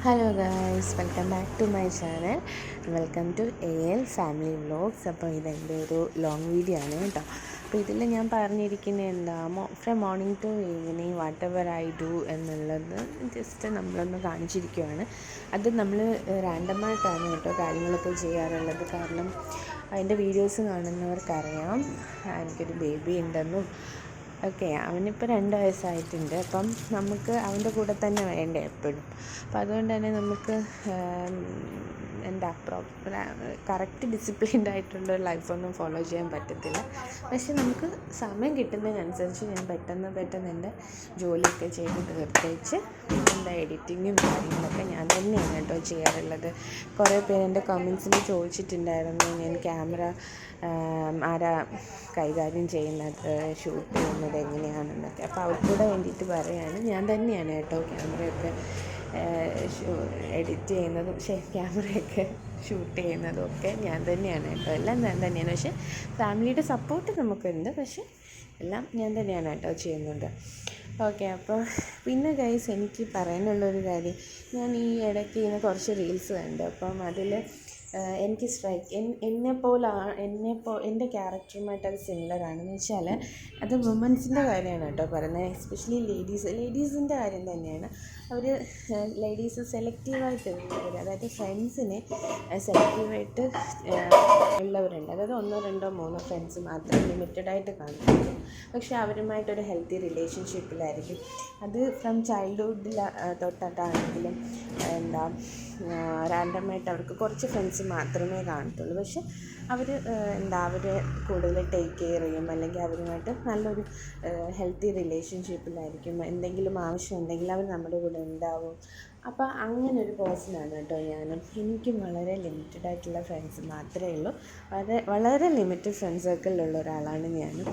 Hello guys, welcome back to my channel. Welcome to AL family vlogs. അപ്പോൾ ഇതെൻ്റെ ഒരു long video ആണ് കേട്ടോ. അപ്പോൾ ഇതിൽ ഞാൻ പറഞ്ഞിരിക്കുന്നത് എന്താ, from morning to evening whatever I do എന്നുള്ളത് ജസ്റ്റ് നമ്മളൊന്ന് കാണിച്ചിരിക്കുകയാണ്. അത് നമ്മൾ റാൻഡമായിട്ടാണ് കേട്ടോ കാര്യങ്ങളൊക്കെ ചെയ്യാറുള്ളത്. കാരണം അതിൻ്റെ വീഡിയോസ് കാണുന്നവർക്കറിയാം എനിക്കൊരു ബേബി ഉണ്ടെന്നും ഓക്കെ. അവനിപ്പോൾ 2 വയസ്സായിട്ടുണ്ട്. അപ്പം നമുക്ക് അവൻ്റെ കൂടെ തന്നെ വേണ്ടേ എപ്പോഴും. അപ്പം അതുകൊണ്ട് തന്നെ നമുക്ക് കറക്റ്റ് ഡിസിപ്ലിൻഡ് ആയിട്ടുള്ള ലൈഫൊന്നും ഫോളോ ചെയ്യാൻ പറ്റത്തില്ല. പക്ഷെ നമുക്ക് സമയം കിട്ടുന്നതിനനുസരിച്ച് ഞാൻ പെട്ടെന്ന് എൻ്റെ ജോലിയൊക്കെ ചെയ്ത് തീർത്തേച്ച് എൻ്റെ എഡിറ്റിങ്ങും കാര്യങ്ങളൊക്കെ ഞാൻ തന്നെയാണ് കേട്ടോ ചെയ്യാറുള്ളത്. കുറേ പേര് എൻ്റെ കമൻസിൽ ചോദിച്ചിട്ടുണ്ടായിരുന്നു ഞാൻ ക്യാമറ ആരാ കൈകാര്യം ചെയ്യുന്നത്, ഷൂട്ട് ചെയ്യുന്നത് എങ്ങനെയാണെന്നൊക്കെ. അപ്പോൾ അവർക്കൂടെ വേണ്ടിയിട്ട് പറയുകയാണ്, ഞാൻ തന്നെയാണ് കേട്ടോ ക്യാമറയൊക്കെ എഡിറ്റ് ചെയ്യുന്നതും ക്യാമറയൊക്കെ ഷൂട്ട് ചെയ്യുന്നതും ഒക്കെ ഞാൻ തന്നെയാണ് കേട്ടോ. എല്ലാം ഞാൻ തന്നെയാണ്. പക്ഷേ ഫാമിലിയുടെ സപ്പോർട്ട് നമുക്കുണ്ട്, പക്ഷേ എല്ലാം ഞാൻ തന്നെയാണ് കേട്ടോ ചെയ്യുന്നത്. ഓക്കെ. അപ്പോൾ പിന്നെ ഗൈസ്, എനിക്ക് പറയാനുള്ളൊരു കാര്യം, ഞാൻ ഈ ഇടയ്ക്ക് ഇങ്ങനെ കുറച്ച് റീൽസ് കണ്ടു. അപ്പം അതിൽ എനിക്ക് എൻ്റെ ക്യാരക്ടറുമായിട്ട് അത് സിമിലറാണെന്ന് വെച്ചാൽ അത് വുമൻസിൻ്റെ കാര്യമാണ് കേട്ടോ പറയുന്നത്. എസ്പെഷ്യലി ലേഡീസിൻ്റെ കാര്യം തന്നെയാണ്. അവർ ലേഡീസ് സെലക്റ്റീവായിട്ട് അതായത് ഫ്രണ്ട്സിനെ സെലക്റ്റീവായിട്ട് ഉള്ളവരുണ്ട്. അതായത് 1, 2, 3 ഫ്രണ്ട്സ് മാത്രം ലിമിറ്റഡായിട്ട് കാണിക്കുന്നു. പക്ഷേ അവരുമായിട്ടൊരു ഹെൽത്തി റിലേഷൻഷിപ്പിലായിരിക്കും. അത് ഫ്രം ചൈൽഡ്ഹുഡിൽ തൊട്ടിട്ടാണെങ്കിലും റാൻഡമായിട്ട് അവർക്ക് കുറച്ച് ഫ്രണ്ട്സ് മാത്രമേ കാണത്തുള്ളൂ. പക്ഷെ അവർ കൂടുതൽ ടേക്ക് കെയർ ചെയ്യും, അല്ലെങ്കിൽ അവരുമായിട്ട് നല്ലൊരു ഹെൽത്തി റിലേഷൻഷിപ്പിലായിരിക്കും. എന്തെങ്കിലും ആവശ്യമുണ്ടെങ്കിൽ അവർ നമ്മുടെ കൂടെ ഉണ്ടാവും. അപ്പോൾ അങ്ങനെ ഒരു പേഴ്സണാണ് കേട്ടോ ഞാനും. എനിക്കും വളരെ ലിമിറ്റഡ് ആയിട്ടുള്ള ഫ്രണ്ട്സ് മാത്രമേ ഉള്ളൂ. വളരെ ലിമിറ്റഡ് ഫ്രണ്ട് സർക്കിളിലുള്ള ഒരാളാണ് ഞാനും.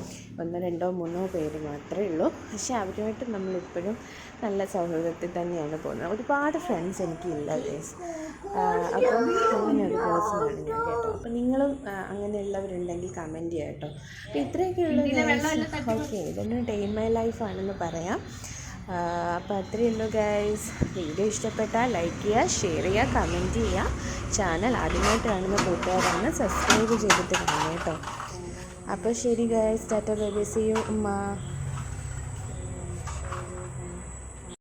1, 2, 3 പേര് മാത്രമേ ഉള്ളൂ. പക്ഷേ അവരുമായിട്ട് നമ്മളിപ്പോഴും നല്ല സൗഹൃദത്തിൽ തന്നെയാണ് പോകുന്നത്. ഒരുപാട് ഫ്രണ്ട്സ് എനിക്കില്ല ഗൈസ്. അപ്പം അങ്ങനെ ഒരു പേഴ്സണാണ് ഞാൻ കേട്ടോ. അപ്പം നിങ്ങളും അങ്ങനെയുള്ളവരുണ്ടെങ്കിൽ കമൻറ്റ് ചെയ്യാം കേട്ടോ. അപ്പോൾ ഇത്രയൊക്കെയുള്ള ഓക്കെ, ഇതൊന്നും ഡേ ഇൻ മൈ ലൈഫാണെന്ന് പറയാം. അപ്പോൾ അത്രയേ ഉള്ളൂ ഗൈസ്. വീഡിയോ ഇഷ്ടപ്പെട്ടാൽ ലൈക്ക് ചെയ്യുക, ഷെയർ ചെയ്യുക, കമൻറ്റ് ചെയ്യുക. ചാനൽ ആദ്യമായിട്ട് കാണുന്ന കൂട്ടുകാരാണ് സബ്സ്ക്രൈബ് ചെയ്തിട്ട് കാണുക കേട്ടോ. അപ്പോൾ ശരി guys, tata bye bye, see you ഉമ്മ.